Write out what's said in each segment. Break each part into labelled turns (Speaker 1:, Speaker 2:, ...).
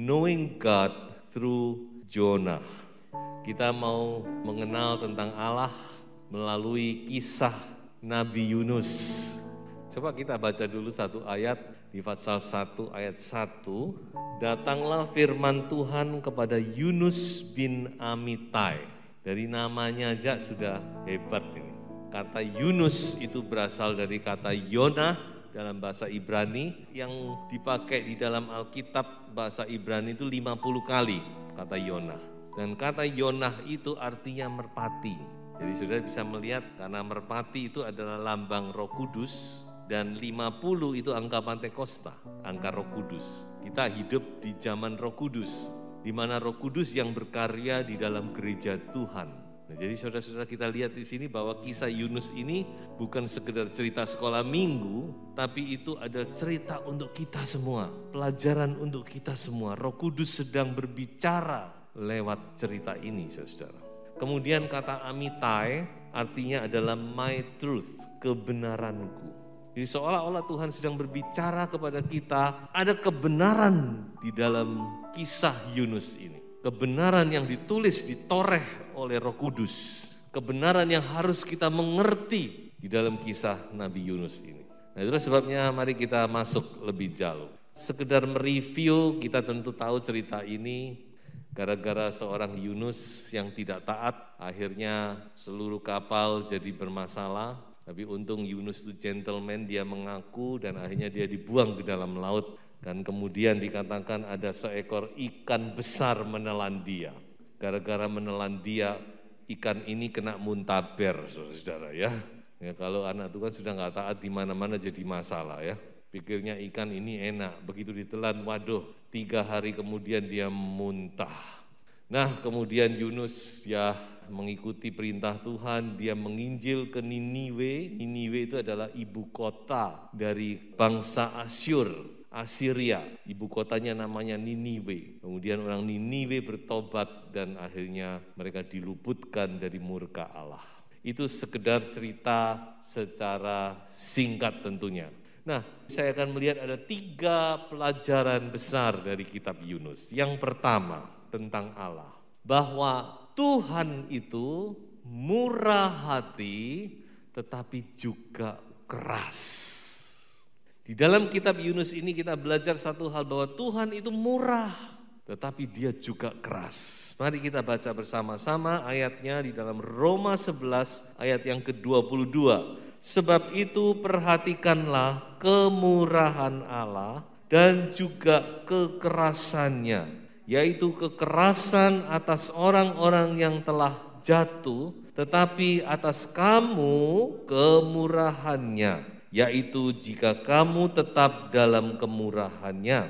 Speaker 1: Knowing God through Jonah. Kita mau mengenal tentang Allah melalui kisah Nabi Yunus. Coba kita baca dulu satu ayat di Pasal 1 ayat 1. Datanglah firman Tuhan kepada Yunus bin Amittai. Dari namanya aja sudah hebat ini. Kata Yunus itu berasal dari kata Yonah dalam bahasa Ibrani yang dipakai di dalam Alkitab bahasa Ibrani itu 50 kali kata Yonah. Dan kata Yonah itu artinya merpati. Jadi saudara bisa melihat karena merpati itu adalah lambang Roh Kudus dan 50 itu angka Pantekosta, angka Roh Kudus. Kita hidup di zaman Roh Kudus, di mana Roh Kudus yang berkarya di dalam gereja Tuhan. Nah, jadi saudara-saudara kita lihat di sini bahwa kisah Yunus ini bukan sekedar cerita sekolah minggu, tapi itu ada cerita untuk kita semua, pelajaran untuk kita semua. Roh Kudus sedang berbicara lewat cerita ini, saudara. Kemudian kata Amittai artinya adalah my truth, kebenaranku. Jadi seolah-olah Tuhan sedang berbicara kepada kita, ada kebenaran di dalam kisah Yunus ini. Kebenaran yang ditulis, ditoreh oleh Roh Kudus. Kebenaran yang harus kita mengerti di dalam kisah Nabi Yunus ini. Nah, itulah sebabnya mari kita masuk lebih jauh. Sekedar mereview, kita tentu tahu cerita ini gara-gara seorang Yunus yang tidak taat, akhirnya seluruh kapal jadi bermasalah. Tapi untung Yunus itu gentleman, dia mengaku dan akhirnya dia dibuang ke dalam laut. Dan kemudian dikatakan ada seekor ikan besar menelan dia. Gara-gara menelan dia, ikan ini kena muntaber, saudara ya. Ya kalau anak Tuhan sudah nggak taat di mana-mana jadi masalah ya. Pikirnya ikan ini enak, begitu ditelan, waduh 3 hari kemudian dia muntah. Nah kemudian Yunus ya mengikuti perintah Tuhan, dia menginjil ke Niniwe. Niniwe itu adalah ibu kota dari bangsa Asyur. Assyria, ibu kotanya namanya Niniwe. Kemudian orang Niniwe bertobat dan akhirnya mereka diluputkan dari murka Allah. Itu sekedar cerita secara singkat tentunya. Nah, saya akan melihat ada 3 pelajaran besar dari kitab Yunus. Yang pertama tentang Allah, bahwa Tuhan itu murah hati tetapi juga keras. Di dalam kitab Yunus ini kita belajar satu hal bahwa Tuhan itu murah, tetapi dia juga keras. Mari kita baca bersama-sama ayatnya di dalam Roma 11 ayat yang ke-22. Sebab itu perhatikanlah kemurahan Allah dan juga kekerasannya, yaitu kekerasan atas orang-orang yang telah jatuh, tetapi atas kamu kemurahannya, yaitu jika kamu tetap dalam kemurahannya.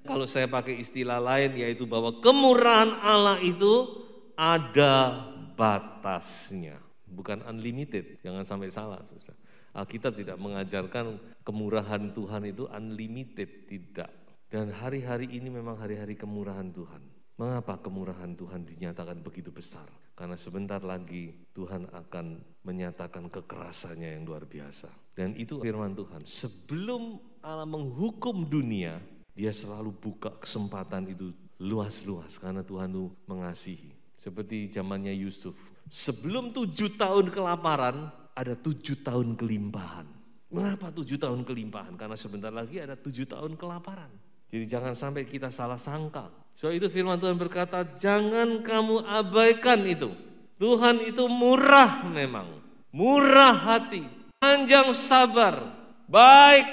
Speaker 1: Kalau saya pakai istilah lain yaitu bahwa kemurahan Allah itu ada batasnya, bukan unlimited, jangan sampai salah susah. Alkitab tidak mengajarkan kemurahan Tuhan itu unlimited, tidak. Dan hari-hari ini memang hari-hari kemurahan Tuhan. Mengapa kemurahan Tuhan dinyatakan begitu besar? Karena sebentar lagi Tuhan akan menyatakan kekerasannya yang luar biasa. Dan itu firman Tuhan. Sebelum Allah menghukum dunia, dia selalu buka kesempatan itu luas-luas karena Tuhan itu mengasihi. Seperti zamannya Yusuf. Sebelum 7 tahun kelaparan, ada 7 tahun kelimpahan. Mengapa 7 tahun kelimpahan? Karena sebentar lagi ada 7 tahun kelaparan. Jadi jangan sampai kita salah sangka. So itu firman Tuhan berkata, jangan kamu abaikan itu. Tuhan itu murah memang, murah hati, panjang sabar, baik.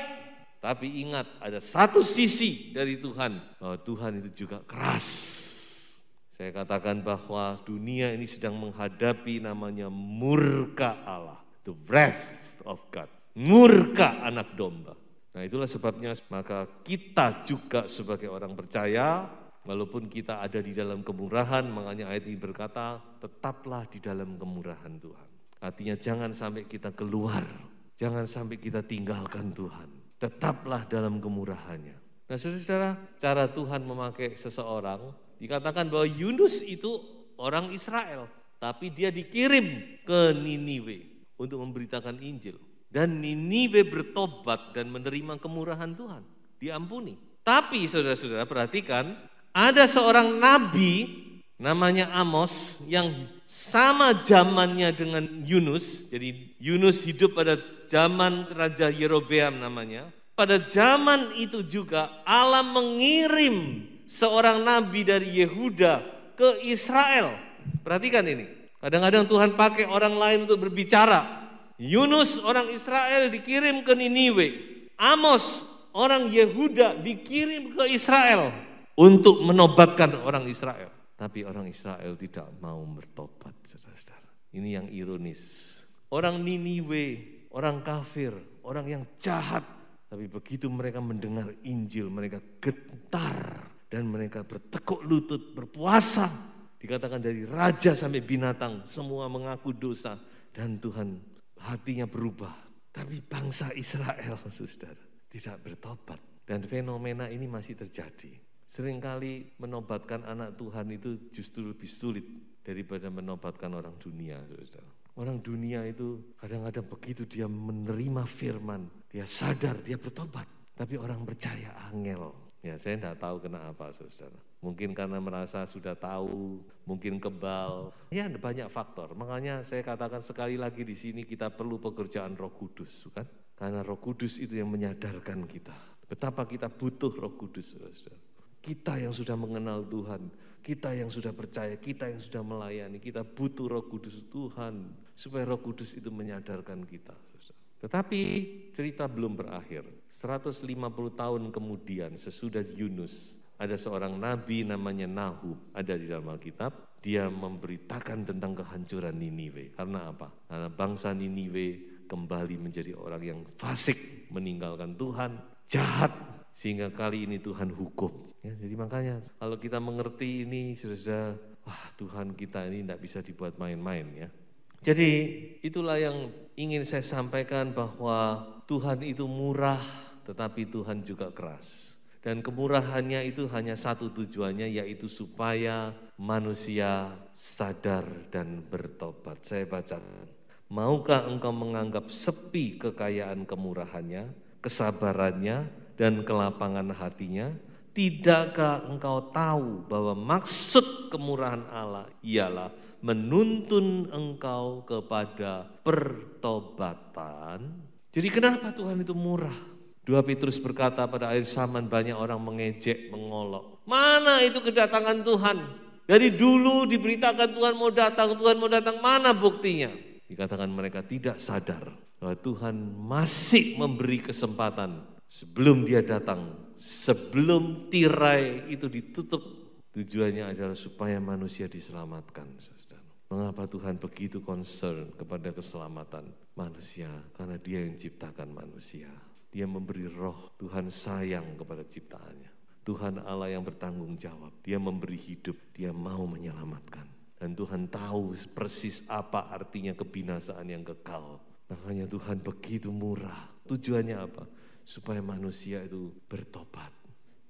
Speaker 1: Tapi ingat ada satu sisi dari Tuhan, bahwa Tuhan itu juga keras. Saya katakan bahwa dunia ini sedang menghadapi namanya murka Allah, the wrath of God, murka anak domba. Nah itulah sebabnya maka kita juga sebagai orang percaya, walaupun kita ada di dalam kemurahan, makanya ayat ini berkata, tetaplah di dalam kemurahan Tuhan. Artinya jangan sampai kita keluar, jangan sampai kita tinggalkan Tuhan. Tetaplah dalam kemurahannya. Nah saudara, cara Tuhan memakai seseorang, dikatakan bahwa Yunus itu orang Israel, tapi dia dikirim ke Niniwe untuk memberitakan Injil. Dan Niniwe bertobat dan menerima kemurahan Tuhan, diampuni. Tapi saudara-saudara perhatikan, ada seorang nabi namanya Amos yang sama zamannya dengan Yunus. Jadi Yunus hidup pada zaman Raja Yerobeam namanya. Pada zaman itu juga Allah mengirim seorang nabi dari Yehuda ke Israel. Perhatikan ini. Kadang-kadang Tuhan pakai orang lain untuk berbicara. Yunus orang Israel dikirim ke Niniwe. Amos orang Yehuda dikirim ke Israel untuk menobatkan orang Israel. Tapi orang Israel tidak mau bertobat, saudara-saudara. Ini yang ironis. Orang Niniwe, orang kafir, orang yang jahat. Tapi begitu mereka mendengar Injil, mereka gentar dan mereka bertekuk lutut, berpuasa. Dikatakan dari raja sampai binatang, semua mengaku dosa dan Tuhan hatinya berubah. Tapi bangsa Israel, saudara, tidak bertobat. Dan fenomena ini masih terjadi. Seringkali menobatkan anak Tuhan itu justru lebih sulit daripada menobatkan orang dunia, saudara. Orang dunia itu kadang-kadang begitu dia menerima firman, dia sadar, dia bertobat. Tapi orang percaya angel. Ya saya tidak tahu kenapa, saudara. Mungkin karena merasa sudah tahu, mungkin kebal. Ya ada banyak faktor. Makanya saya katakan sekali lagi di sini kita perlu pekerjaan Roh Kudus, bukan? Karena Roh Kudus itu yang menyadarkan kita. Betapa kita butuh Roh Kudus, saudara. Kita yang sudah mengenal Tuhan, kita yang sudah percaya, kita yang sudah melayani, kita butuh Roh Kudus Tuhan, supaya Roh Kudus itu menyadarkan kita. Tetapi cerita belum berakhir. 150 tahun kemudian sesudah Yunus, ada seorang nabi namanya Nahum, ada di dalam Alkitab. Dia memberitakan tentang kehancuran Niniwe. Karena apa? Karena bangsa Niniwe kembali menjadi orang yang fasik, meninggalkan Tuhan, jahat, sehingga kali ini Tuhan hukum. Ya, jadi makanya kalau kita mengerti ini, sudah, wah Tuhan kita ini tidak bisa dibuat main-main ya. Jadi itulah yang ingin saya sampaikan, bahwa Tuhan itu murah, tetapi Tuhan juga keras. Dan kemurahannya itu hanya satu tujuannya, yaitu supaya manusia sadar dan bertobat. Saya baca, maukah engkau menganggap sepi kekayaan kemurahannya, kesabarannya, dan kelapangan hatinya? Tidakkah engkau tahu bahwa maksud kemurahan Allah ialah menuntun engkau kepada pertobatan? Jadi kenapa Tuhan itu murah? 2 Petrus berkata, pada akhir zaman banyak orang mengejek, mengolok. Mana itu kedatangan Tuhan? Dari dulu diberitakan Tuhan mau datang, mana buktinya? Dikatakan mereka tidak sadar bahwa Tuhan masih memberi kesempatan sebelum dia datang, sebelum tirai itu ditutup. Tujuannya adalah supaya manusia diselamatkan. Mengapa Tuhan begitu concern kepada keselamatan manusia? Karena Dia yang ciptakan manusia. Dia memberi roh, Tuhan sayang kepada ciptaannya. Tuhan Allah yang bertanggung jawab. Dia memberi hidup, Dia mau menyelamatkan. Dan Tuhan tahu persis apa artinya kebinasaan yang kekal. Makanya Tuhan begitu murah. Tujuannya apa? Supaya manusia itu bertobat.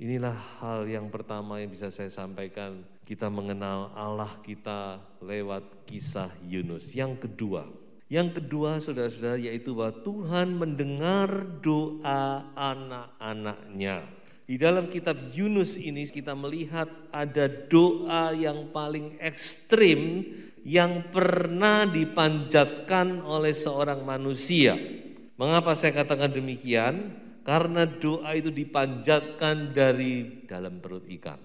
Speaker 1: Inilah hal yang pertama yang bisa saya sampaikan. Kita mengenal Allah kita lewat kisah Yunus. Yang kedua saudara-saudara, yaitu bahwa Tuhan mendengar doa anak-anaknya. Di dalam kitab Yunus ini kita melihat ada doa yang paling ekstrim yang pernah dipanjatkan oleh seorang manusia. Mengapa saya katakan demikian? Karena doa itu dipanjatkan dari dalam perut ikan.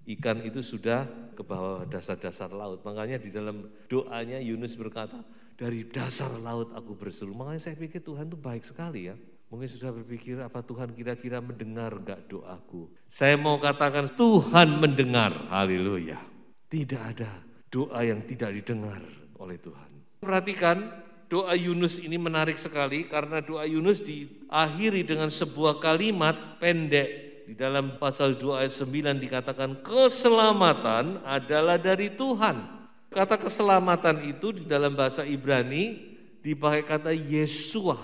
Speaker 1: Ikan itu sudah ke bawah dasar-dasar laut. Makanya di dalam doanya Yunus berkata, dari dasar laut aku berseru. Makanya saya pikir Tuhan itu baik sekali ya. Mungkin sudah berpikir, apa Tuhan kira-kira mendengar enggak doaku? Saya mau katakan Tuhan mendengar. Haleluya. Tidak ada doa yang tidak didengar oleh Tuhan. Perhatikan, doa Yunus ini menarik sekali karena doa Yunus diakhiri dengan sebuah kalimat pendek. Di dalam pasal 2 ayat 9 dikatakan keselamatan adalah dari Tuhan. Kata keselamatan itu di dalam bahasa Ibrani dipakai kata Yeshua,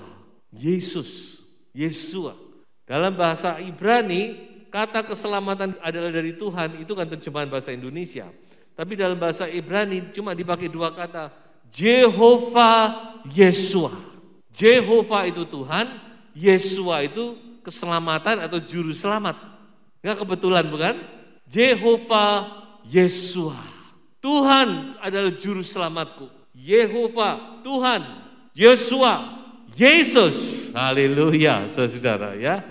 Speaker 1: Yesus, Yeshua. Dalam bahasa Ibrani kata keselamatan adalah dari Tuhan itu kan terjemahan bahasa Indonesia. Tapi dalam bahasa Ibrani cuma dipakai dua kata, Jehovah Yeshua. Jehovah itu Tuhan, Yeshua itu keselamatan atau juru selamat. Enggak kebetulan bukan? Jehovah Yeshua. Tuhan adalah juru selamatku. Yehovah, Tuhan, Yeshua, Yesus. Haleluya, saudara ya.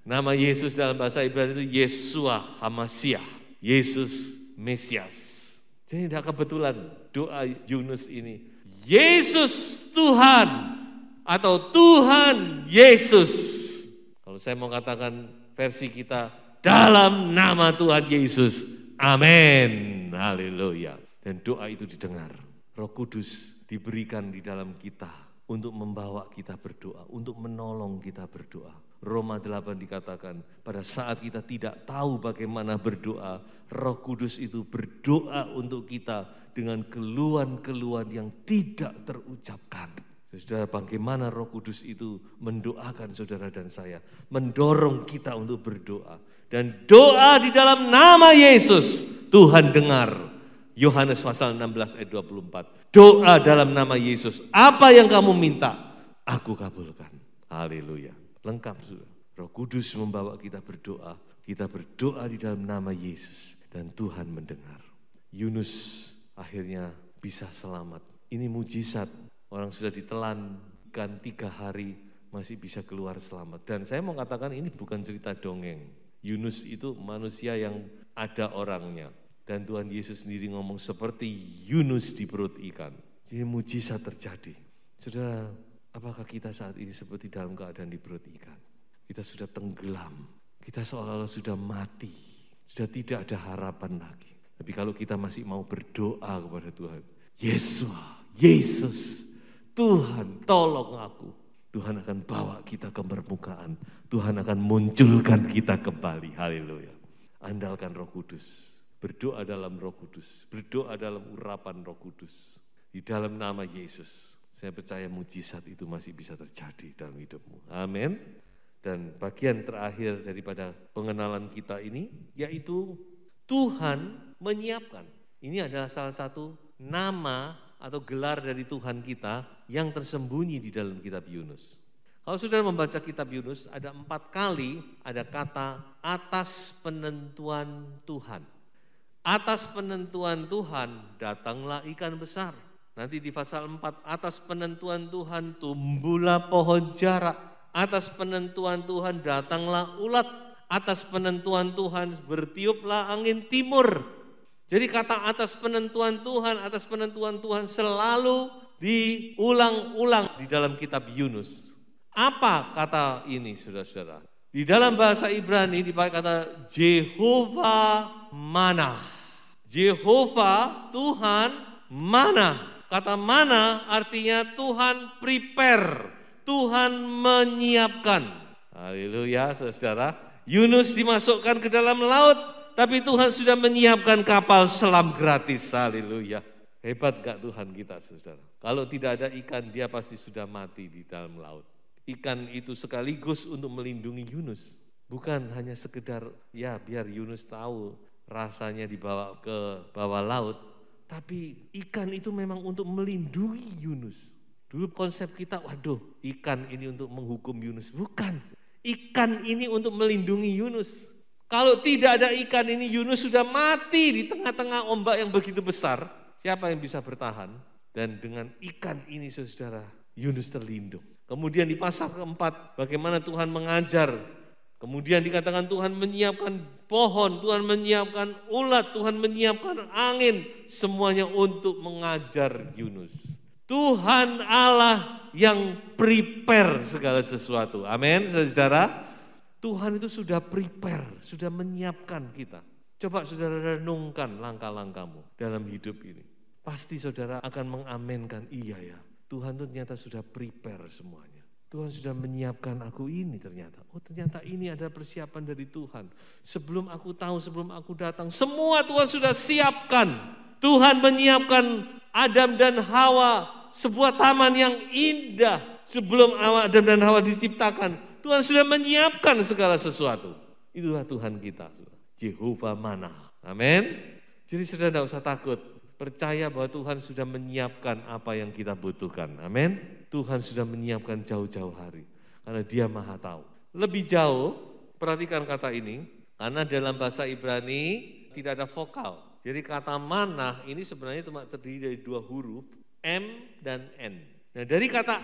Speaker 1: Nama Yesus dalam bahasa Ibrani itu Yeshua Hamasiah, Yesus Mesias. Jadi tidak kebetulan doa Yunus ini. Yesus Tuhan atau Tuhan Yesus. Kalau saya mau katakan versi kita, dalam nama Tuhan Yesus, amin, haleluya. Dan doa itu didengar, Roh Kudus diberikan di dalam kita untuk membawa kita berdoa, untuk menolong kita berdoa. Roma 8 dikatakan, pada saat kita tidak tahu bagaimana berdoa, Roh Kudus itu berdoa untuk kita dengan keluhan-keluhan yang tidak terucapkan. Saudara, bagaimana Roh Kudus itu mendoakan saudara dan saya, mendorong kita untuk berdoa. Dan doa di dalam nama Yesus, Tuhan dengar. Yohanes pasal 16 ayat 24. Doa dalam nama Yesus, apa yang kamu minta, aku kabulkan. Haleluya. Lengkap saudara. Roh Kudus membawa kita berdoa di dalam nama Yesus. Dan Tuhan mendengar. Yunus akhirnya bisa selamat. Ini mujizat. Orang sudah ditelan ikan 3 hari masih bisa keluar selamat. Dan saya mau katakan ini bukan cerita dongeng. Yunus itu manusia yang ada orangnya. Dan Tuhan Yesus sendiri ngomong seperti Yunus di perut ikan. Jadi mujizat terjadi. Saudara, apakah kita saat ini seperti dalam keadaan di perut ikan? Kita sudah tenggelam. Kita seolah-olah sudah mati. Sudah tidak ada harapan lagi. Tapi kalau kita masih mau berdoa kepada Tuhan. Yesus. Tuhan, tolong aku. Tuhan akan bawa kita ke permukaan. Tuhan akan munculkan kita kembali. Haleluya. Andalkan Roh Kudus. Berdoa dalam Roh Kudus. Berdoa dalam urapan Roh Kudus. Di dalam nama Yesus. Saya percaya mujizat itu masih bisa terjadi dalam hidupmu. Amin. Dan bagian terakhir daripada pengenalan kita ini, yaitu Tuhan menyiapkan. Ini adalah salah satu nama atau gelar dari Tuhan kita yang tersembunyi di dalam kitab Yunus. Kalau saudara membaca kitab Yunus, ada 4 kali ada kata atas penentuan Tuhan. Atas penentuan Tuhan datanglah ikan besar. Nanti di pasal 4, atas penentuan Tuhan tumbuhlah pohon jarak. Atas penentuan Tuhan datanglah ulat. Atas penentuan Tuhan bertiuplah angin timur. Jadi kata atas penentuan Tuhan selalu diulang-ulang di dalam kitab Yunus. Apa kata ini saudara-saudara? Di dalam bahasa Ibrani dipakai kata Jehovah mana. Jehovah Tuhan mana. Kata mana artinya Tuhan prepare, Tuhan menyiapkan. Haleluya saudara. Yunus dimasukkan ke dalam laut. Tapi Tuhan sudah menyiapkan kapal selam gratis, haleluya. Hebat gak Tuhan kita saudara? Kalau tidak ada ikan, dia pasti sudah mati di dalam laut. Ikan itu sekaligus untuk melindungi Yunus. Bukan hanya sekedar ya biar Yunus tahu rasanya dibawa ke bawah laut. Tapi ikan itu memang untuk melindungi Yunus. Dulu konsep kita, waduh ikan ini untuk menghukum Yunus. Bukan, ikan ini untuk melindungi Yunus. Kalau tidak ada ikan ini, Yunus sudah mati di tengah-tengah ombak yang begitu besar. Siapa yang bisa bertahan? Dan dengan ikan ini saudara, Yunus terlindung. Kemudian di pasal keempat, bagaimana Tuhan mengajar. Kemudian dikatakan Tuhan menyiapkan pohon, Tuhan menyiapkan ulat, Tuhan menyiapkan angin. Semuanya untuk mengajar Yunus. Tuhan Allah yang prepare segala sesuatu. Amin, saudara. Tuhan itu sudah prepare, sudah menyiapkan kita. Coba saudara renungkan langkah-langkahmu dalam hidup ini. Pasti saudara akan mengamenkan, iya ya, Tuhan tuh ternyata sudah prepare semuanya. Tuhan sudah menyiapkan aku ini ternyata. Oh ternyata ini ada persiapan dari Tuhan. Sebelum aku tahu, sebelum aku datang, semua Tuhan sudah siapkan. Tuhan menyiapkan Adam dan Hawa, sebuah taman yang indah. Sebelum Adam dan Hawa diciptakan, Tuhan sudah menyiapkan segala sesuatu. Itulah Tuhan kita, Jehovah Manah. Amin. Jadi sudah tidak usah takut. Percaya bahwa Tuhan sudah menyiapkan apa yang kita butuhkan. Amin. Tuhan sudah menyiapkan jauh-jauh hari. Karena Dia Maha tahu. Lebih jauh, perhatikan kata ini. Karena dalam bahasa Ibrani tidak ada vokal. Jadi kata manah ini sebenarnya cuma terdiri dari 2 huruf, M dan N. Nah dari kata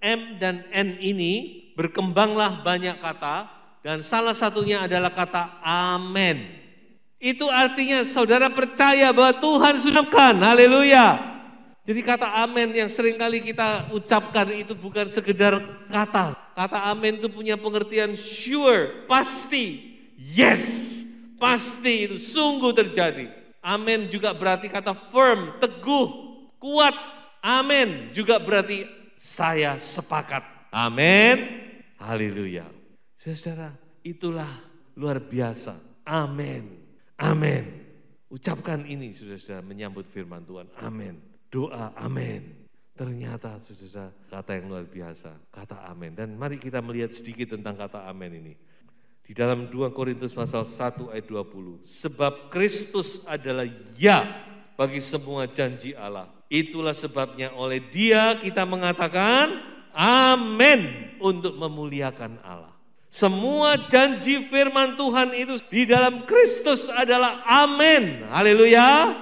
Speaker 1: M dan N ini berkembanglah banyak kata. Dan salah satunya adalah kata amen. Itu artinya saudara percaya bahwa Tuhan sudahkan, haleluya. Jadi kata amen yang seringkali kita ucapkan itu bukan sekedar kata. Kata amen itu punya pengertian sure, pasti, yes, pasti itu sungguh terjadi. Amen juga berarti kata firm, teguh, kuat. Amen juga berarti saya sepakat. Amen, haleluya. Saudara, itulah luar biasa. Amin. Amin. Ucapkan ini saudara-saudara menyambut firman Tuhan. Amin. Doa amin. Ternyata saudara kata yang luar biasa. Kata amin. Dan mari kita melihat sedikit tentang kata amin ini. Di dalam 2 Korintus pasal 1 ayat 20. Sebab Kristus adalah ya bagi semua janji Allah. Itulah sebabnya oleh Dia kita mengatakan amin untuk memuliakan Allah. Semua janji firman Tuhan itu di dalam Kristus adalah amin. Haleluya.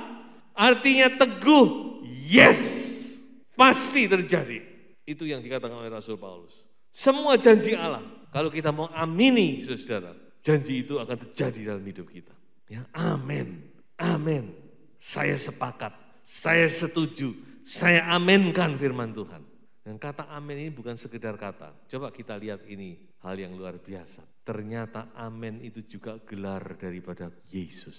Speaker 1: Artinya teguh, yes, pasti terjadi. Itu yang dikatakan oleh Rasul Paulus. Semua janji Allah, kalau kita mau amini saudara, janji itu akan terjadi dalam hidup kita. Ya, amin, amin. Saya sepakat, saya setuju, saya aminkan firman Tuhan. Dan kata amin ini bukan sekedar kata. Coba kita lihat ini hal yang luar biasa. Ternyata amin itu juga gelar daripada Yesus.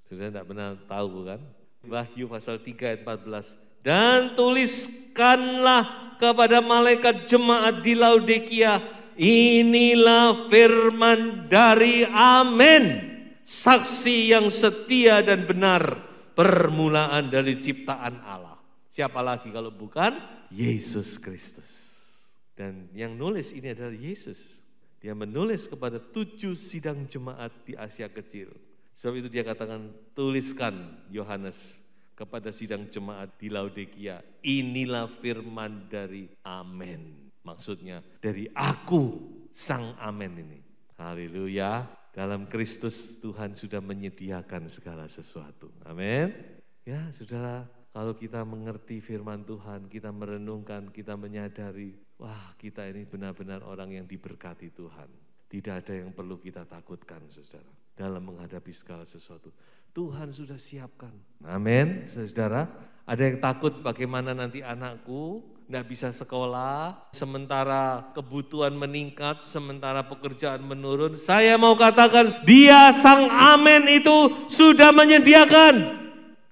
Speaker 1: Sudah tidak pernah tahu kan? Wahyu pasal 3 ayat 14. Dan tuliskanlah kepada malaikat jemaat di Laodikia. Inilah firman dari amin. Saksi yang setia dan benar. Permulaan dari ciptaan Allah. Siapa lagi kalau bukan Yesus Kristus. Dan yang nulis ini adalah Yesus. Dia menulis kepada 7 sidang jemaat di Asia Kecil. Sebab itu dia katakan, tuliskan Yohanes kepada sidang jemaat di Laodikia. Inilah firman dari amin. Maksudnya dari aku sang amin ini. Haleluya. Dalam Kristus Tuhan sudah menyediakan segala sesuatu. Amin. Ya saudara. Kalau kita mengerti firman Tuhan, kita merenungkan, kita menyadari, wah kita ini benar-benar orang yang diberkati Tuhan. Tidak ada yang perlu kita takutkan saudara, dalam menghadapi segala sesuatu. Tuhan sudah siapkan. Amin, saudara. Ada yang takut bagaimana nanti anakku tidak bisa sekolah, sementara kebutuhan meningkat, sementara pekerjaan menurun. Saya mau katakan, Dia sang amin itu sudah menyediakan.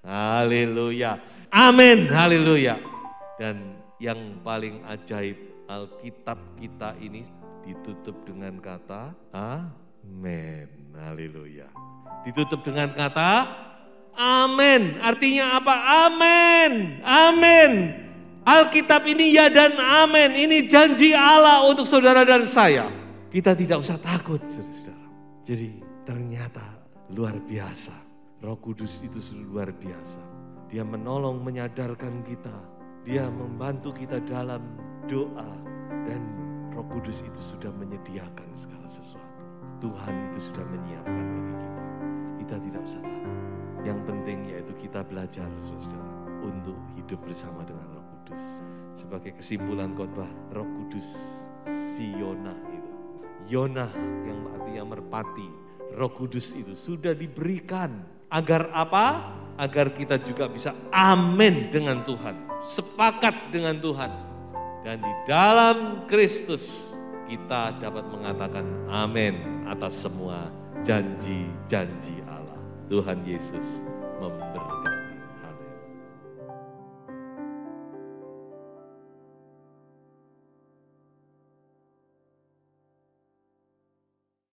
Speaker 1: Haleluya. Amin, haleluya. Dan yang paling ajaib, Alkitab kita ini ditutup dengan kata amin, haleluya. Ditutup dengan kata amin, artinya apa? Amin, amin. Alkitab ini ya dan amin, ini janji Allah untuk saudara dan saya. Kita tidak usah takut saudara. Jadi ternyata luar biasa, Roh Kudus itu luar biasa. Dia menolong, menyadarkan kita. Dia membantu kita dalam doa. Dan Roh Kudus itu sudah menyediakan segala sesuatu. Tuhan itu sudah menyiapkan bagi kita. Kita tidak usah takut. Yang penting yaitu kita belajar saudara. Untuk hidup bersama dengan Roh Kudus. Sebagai kesimpulan khotbah, Roh Kudus si Yonah itu. Yonah yang artinya merpati. Roh Kudus itu sudah diberikan. Agar apa? Agar kita juga bisa amin dengan Tuhan, sepakat dengan Tuhan. Dan di dalam Kristus kita dapat mengatakan amin atas semua janji-janji Allah. Tuhan Yesus memberkati.